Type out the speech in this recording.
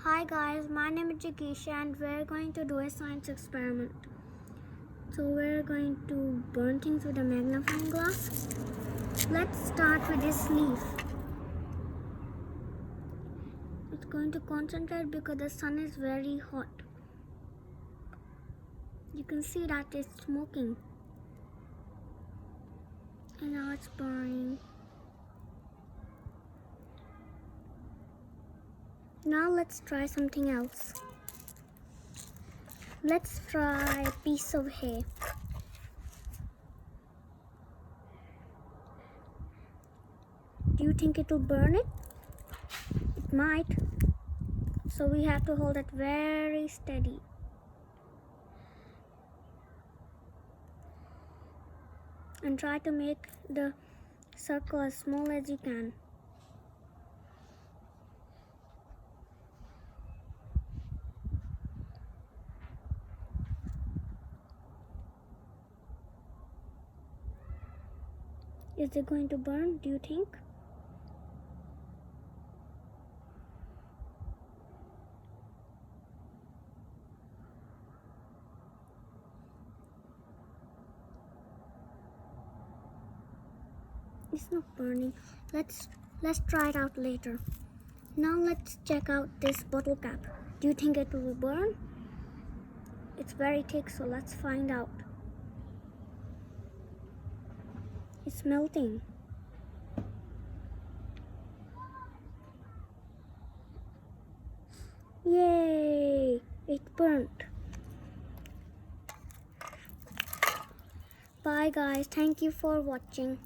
Hi guys, my name is Jagisha and we're going to do a science experiment. So we're going to burn things with a magnifying glass. Let's start with this leaf. It's going to concentrate because the sun is very hot. You can see that it's smoking. And now it's burning. Now let's try something else. Let's try a piece of hay. Do you think it will burn it? It might. So we have to hold it very steady. And try to make the circle as small as you can. Is it going to burn, do you think? It's not burning. Let's try it out later. Now let's check out this bottle cap. Do you think it will burn? It's very thick, so let's find out. It's melting. Yay! It burnt. Bye guys, thank you for watching.